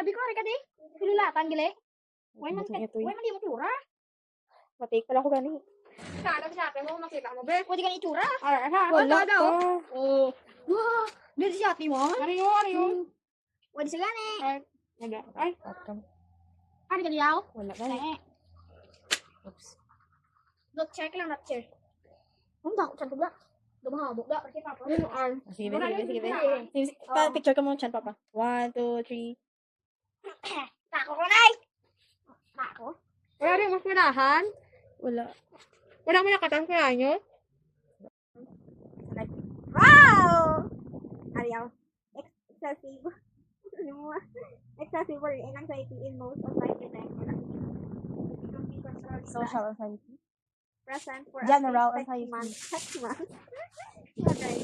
Grabe ko, ari ka di. Pilulatan, gili. Why man di mo tura? Matik pala ko gani. Kala sa akin mo, makita mo, be. Pwede ka ni tura. Wala ka. Oh. Wow. Dito si ate mo? Ariyo. Pwede sa gani. Ay. Ari ka diyaw? Wala gani. Oops. Look, check lang natin, sir. Ang dako, saan ko ba? Dumahabo ba? Kasi papa. Sige. Picture ka mo chan papa. 1, 2, 3. Tako ko na eh. Tako? Wala rin mas manahan? Wala. Wala mo nakatang kaya nyo? Wow! Ariyaw. Excessive. Excessive or anxiety in most of life events. Social anxiety. Present for General at least anxiety. 6 months. Okay.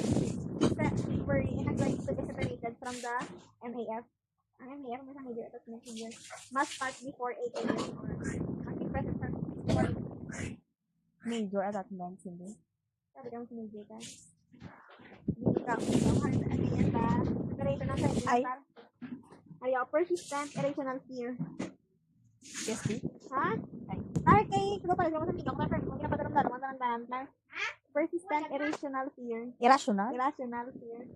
Excessive or anxiety to be separated from the MAF. Ang MAF may major attachment figure must start before 8 a.m. Must be present for Major attachment syndrome. sabi kang sinigay ka. Hindi ka again ba? Separation ng Ay. Ayaw, persistent irrational fear. Yes, please. Ha? Ay, kay kung pala sa mga ko pero kung pinapadala mo persistent irrational fear. Irrational? Irrational fear.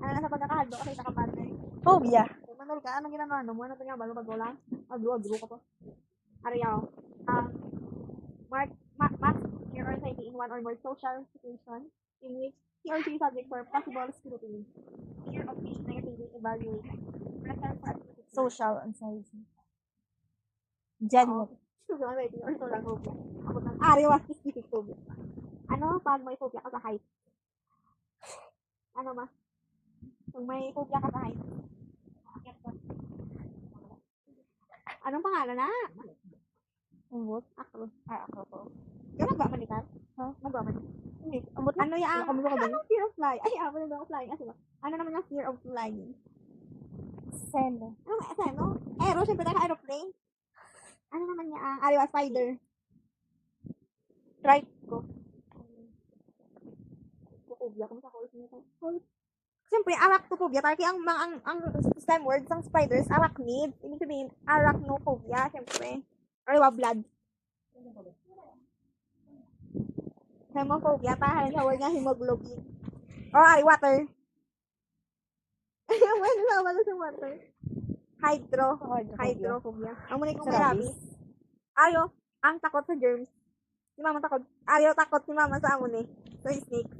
Ano na sa pagkakahalo kasi sa kapatid. Phobia. Kung manol ka, anong ginagawa mo? Ano tingnan balo pag wala? Agro ka pa. Ariyaw. Mass fear or anxiety in one or more social situation in which he or she is subject for possible scrutiny. Fear of being negatively evaluated. Present for Social anxiety. General. social anxiety or social phobia. Abot ng ariwa specific phobia. Ano pag may phobia ka sa height? Ano mas? Kung may phobia ka sa height. Anong pangalan na? Umbot? Ako. Ako po. Kaya nagbamanikaw? Ha? Nagbamanikaw? Hindi. Umbot Ano yung Umbot ka ba? anong fear of flying? Ay, ako na flying. Ano naman yung fear of flying? Sen. Ano? Aero, syempre tayo aeroplane. Ano naman niya ang ariwa spider? Try ko. Phobia kung sa horse niya. Siyempre, arachnophobia. Kasi ang STEM words ng spiders, arachnid. Ibig sabihin, arachnophobia, siyempre. Ariwa blood. Hemophobia, tahan sa word nga hemoglobin. O, ari water. Ano na ba sa water? Hydrophobia. Ang muna kong may Ayo, ang takot sa germs. Si mama takot. Ayo, takot si mama sa amon eh. Sa snake.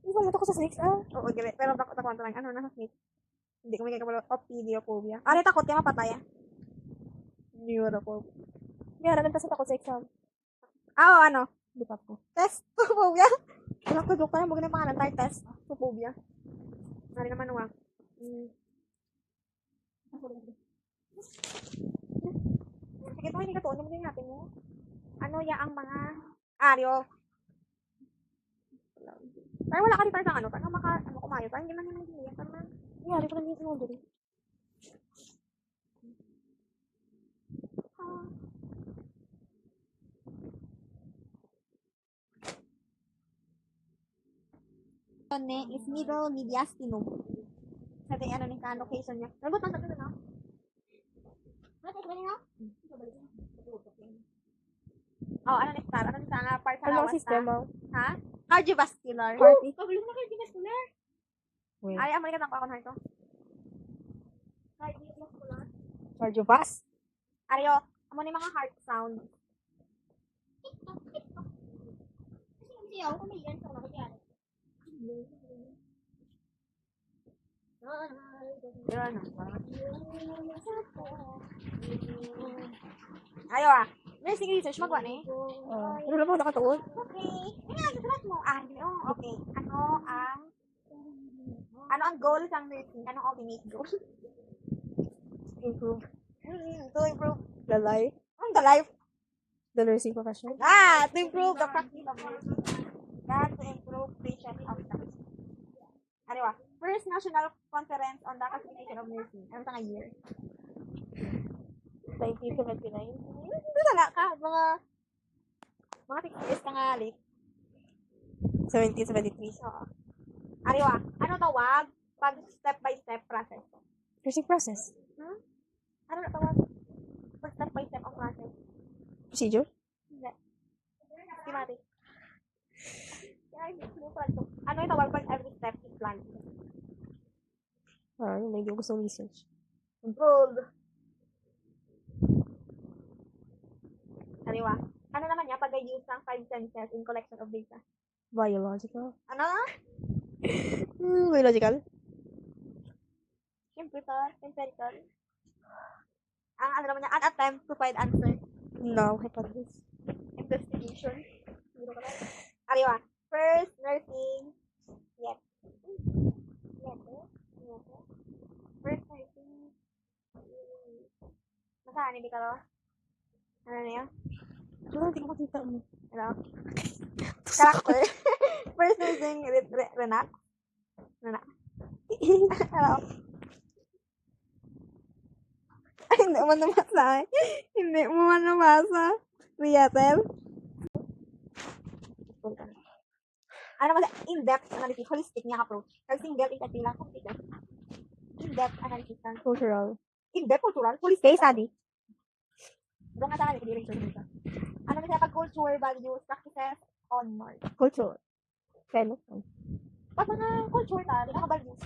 Hindi ko matakot sa snakes, ah. Oo, gawin. Pero takot ako lang. Ano na sa snake? Hindi ko may kakabalo. Opidiophobia. Ari, takot yung mapatay ah. Neurophobia. May harapan kasi takot sa exam. Oo, ano? Di pa po. Testophobia. Alam ko, joke pa lang. Huwag na yung pangalan tayo. Testophobia. Ari naman nung Sige, ito hindi ka to. Ano mo din natin mo? Ano ya ang mga aryo? Pero wala ka rin tayo sa ano. Parang kumayo. Parang hindi man yung hindi. Parang Nangyari ko lang yung sinunod rin. is middle mediastinum. Sabi ano ni location niya. Nalabot lang sabi no? Ano sabi niyo? Oh, ano ni star? Ano ni sa part sa Ano lawas ang sistema? Ha? Cardiovascular. Party? Pabulong na cardiovascular. Wait. Ay, amay ka nang ako na ito. Cardiovascular. Cardiovas? Ariyo, amo ni mga heart sound. Kasi yung kumiyan sa mga yan. Yan. Ayo ah. May sige research magawa ni. Ano lang po nakatuon? Okay. Ano sulat mo? Okay. Ano ang goal sa nursing? Anong ultimate goal? Improve To improve the life, the life. the nursing profession. To improve the practice of nursing. To improve patient outcomes. Ano ba? First National Conference on the Classification of Nursing. Ano sa year? 1979. Ito na ka. Mga 6 years ka nga late. 1773. Oo. Ariwa, ano tawag? Pag step by step process. Nursing process. Procedure? Hindi. Schematic. Kaya hindi ko alam. Ano yung tawag pag every step is planned? Ah, yun, hindi ko gusto research. Controlled. Kaliwa. Ano naman niya pag use ng 5 senses in collection of data? Biological? Ano? Biological? Siyempre pa, empirical. Ang ano naman niya, an attempt to find answer. No, hypothesis. Investigation. Hindi ko alam. Kaliwa. First, nursing. Yes. Yes. Yes. First, nursing. Masaan, hindi ka lo? Ano na yun? Wala, hindi ko makita mo. Ano? Character. First, nursing. Renak. Renak. Hello. Ay, hindi mo nabasa. Hindi mo nabasa. Riatel. Ano naman in-depth analysis, holistic niya approach. Kasi single, effective lang, complete. In-depth analysis. Cultural. In-depth cultural, holistic. Case study. Doon nga sa kanila, dito. Ano na siya pag culture, values, practices, honor. Culture. Fellow. Pag mga culture ta, di ba values?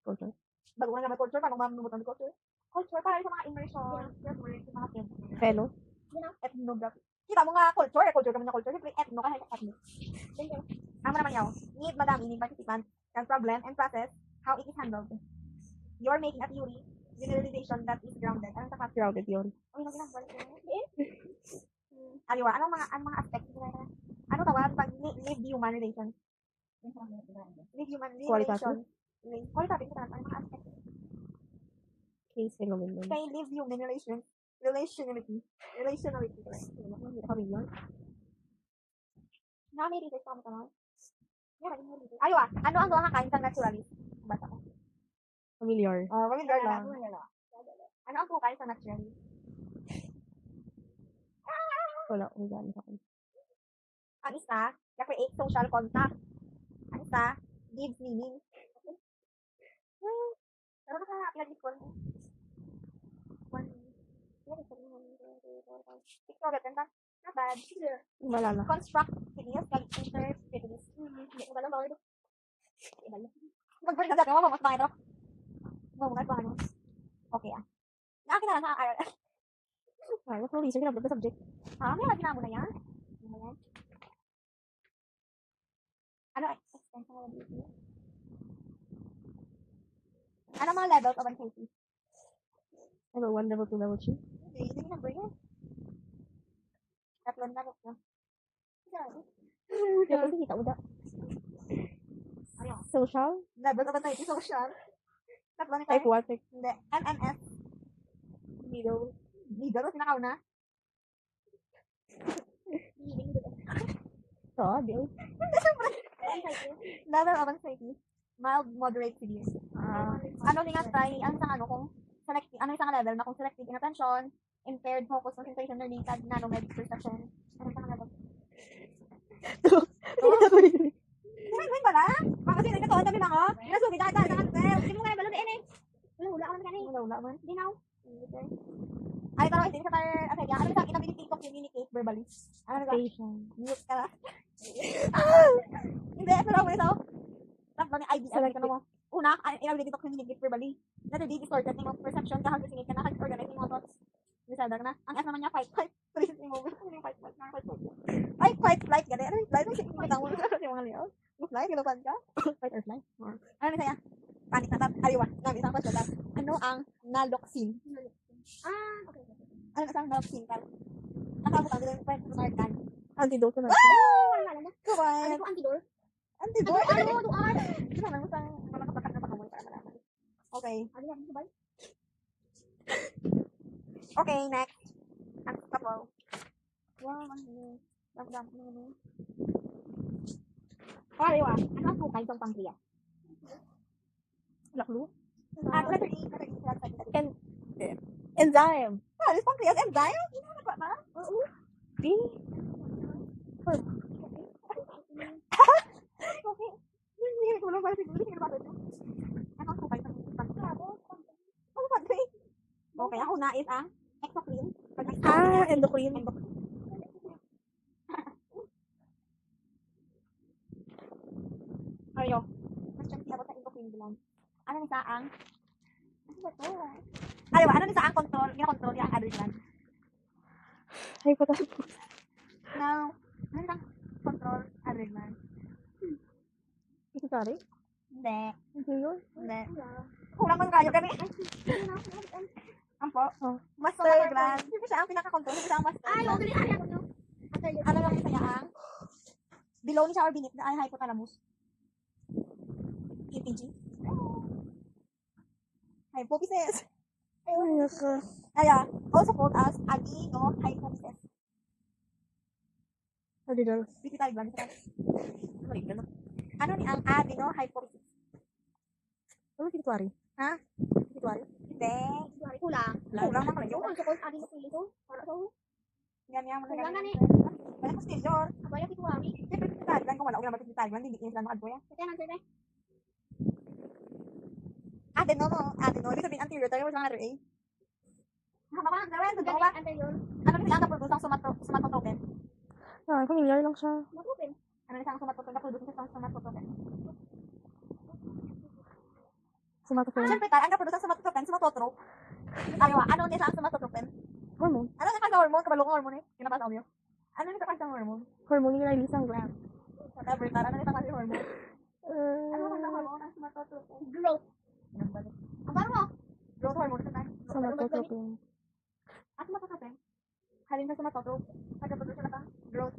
Culture. Bago nga naman culture, paano mamumutan ng culture? Culture para sa mga immersion, sa mga things. Fellow. Ethnography. Kita mo nga culture, culture kami na culture, siyempre ethno kasi ethno. Ang naman yaw, need madami need participants, and problem and process, how it is handled. You're making a theory, generalization that is grounded. Anong sa Grounded yun. uy, nang ginagawa ko. Aliwa, anong mga aspects nila? Ano tawag pag live human relations? Live human Qualitative? relations. Qualitative ito ang mga aspects. Case phenomenon. Kay live human relations. Relationality. Familiar. May research pa kami tanong. Aywa, ano ang mga kain sa naturalist? Basta ko. Familiar. Familiar lang. Ano ang kain sa naturalist? Wala. Ang gano'n sa akin. Ang isa, create social contact. Ang isa, gives meaning. Pero naka-appeal ko. Picture of not bad. Wala na. Construct videos, interpreters. Hindi ko alam bawal. Mag-break na dati, mas bangin ako. Mamungat ba ano? Okay ah. Naakin na lang sa RL. Ay, what's the reason of the subject? May lagi na mo na yan. Ano extension na dito? Ano mga levels of anxiety? Level 1, level 2, level 3. Hindi ko number yan. Tatlong levels na. Level 2, kita mo da. Social? Levels of anxiety, social. Tatlong Type 1, type Hindi. MMS. middle. Legal, o sinakaw na? Oo, di. Level of anxiety. Mild, moderate, severe. Ano nga tayo, ano isang ano kung selective, ano isang level na kung selective inattention, impaired focus, concentration, learning, tag, nanomed, perception. Ano isang level? Hindi pala? Baka kasi nagkataon kami mga, nasugi dahil dahil ng answer. Hindi mo kaya balon eh. Wala man kani. Wala man. Di now. Ay, pero hindi sa tayo, okay, ano isang inability to communicate verbally? Ano ba? Mute ka na. Hindi, pero ako ito. Tapos ba ni IBM ka na mo? Una, inability to communicate verbally. That be distorted ng mga perception ka, hallucinate ka na, organize ng mga thoughts. Disorder na. Ang S naman niya, fight. Fight, flight, gani. Ano yung flight? Ano yung flight? Ano yung mga liyaw? Flight, ginupan ka? Fight or flight? Ano na saya? Panik na ariwa. Namin isang question lang. Ano ang naloxone? Okay. Ano isang naloxone ka? Nakabutang din yung friend sa Arkan. Antidote na. Kumain. Ano ko antidote? Antidote? Ano? Duan? Ito na lang isang nakakapatak na pakamoy para malaman. Okay. Ano yan? Sabay? Okay, next. Ang couple. Wow, ang hini. Dam-dam. Ariwa. Ano ang sukay sa pancreas? Laklo? Letter E. Enzyme. This pancreas enzyme? Ano ba? Oo. B. Okay. Hindi ko lang pala siguro. Sige na ba ito? Ano ang sukay sa pancreas? Ano ba ito? Okay, ako na is ang exocrine. Endocrine. ni saang ano ba to? Ayaw, ano ni saang control, gina-control yung adrenal. Hypothalamus. Now, ano lang control adrenal? Pituitary? Hindi. Anterior? Hindi. Kulang man kayo kami. Ang po? Oh. Master gland. Hindi siya ang pinaka-control. Hindi siya ang master gland. Ano lang isa ang below ni siya or beneath na ay hypothalamus. PPG. Hypophysis. Ay, naka. Also called as adenohypophysis. Adrenal. Pituitary gland. Ano ni ang adenohypophysis? Ano pituitary? Ha? Pituitary? Hindi. Kulang. Kulang man kayo. Ang support adenohypophysis. Para sa yan yan. Kulang na ni. Wala ko posterior. Abaya pituitary. Siyempre pituitary gland kung wala ulang pituitary gland hindi sila makadboya. Kaya nang sir. Adeno. Ibig sabihin anterior tayo sa letter A. Hama ka, gawin. Totoo ba? Anterior. Ano ni ang na-produce ang somatotropen? Ah, familiar lang siya. Somatotropen. Ano ni ang somatotropen? Na-produce sa somatotropen. Somatotrope. Siyempre tayo, ang na-produce ang somatotrope. Ano ni ang somatotropen? Hormone. Ano ni ang hormone? Kabalong hormone eh. Kinabasa ko yun. Ano ni ang hormone? Hormone yung release ang gland. Whatever, tara. Ano ni ang hormone? Ano ang hormone ng somatotrope? Growth. Ang baro mo? Growth hormone sa tayo. Somatotrope. At somatotropen? Halin sa somatotrope. Nagkaproduce na ka? Growth.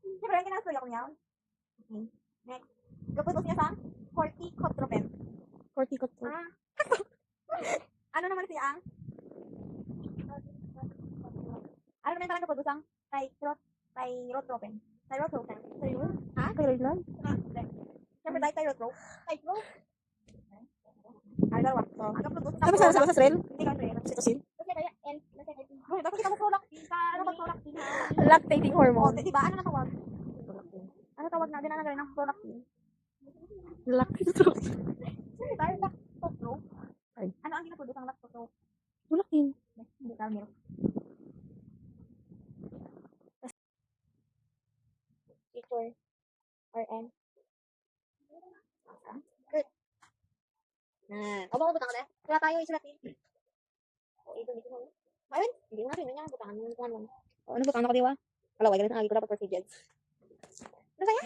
Siyempre, ang kinasuya ko niya. Okay. Next. Kaproduce niya sa corticotropen. Corticotrope. Ano naman siya ang? Ano naman talaga produce ang thyrotropen? Thyrotropen. Ha? Thyroid gland? Hindi. Siyempre tayo thyrotrope. Thyrotrope? Ano daw? So, ang produce Ano sa Srel? Hindi ka trail. Cytosine? Kasi kaya L. Bro, dapat kita mo prolactin ka. Ano ba prolactin? Lactating Oh, hormone. di ba? Ano na tawag? Ano tawag na? Ano gawin ng prolactin? Lactotrope. Siyempre tayo lactotrope. Ay. Ano ang ginaproduce ang lactotrope? Lactin. Hindi tayo milk. Teacher. RN. Good. O baka butang ka na? Kaya tayo isulatin. O, ito dito mo. Ayun, hindi mo natin. Nandiyan, butangan mo. O, ano butangan ako, di ba? Kalaway, ganun ang agi ko dapat procedures. Ano kaya?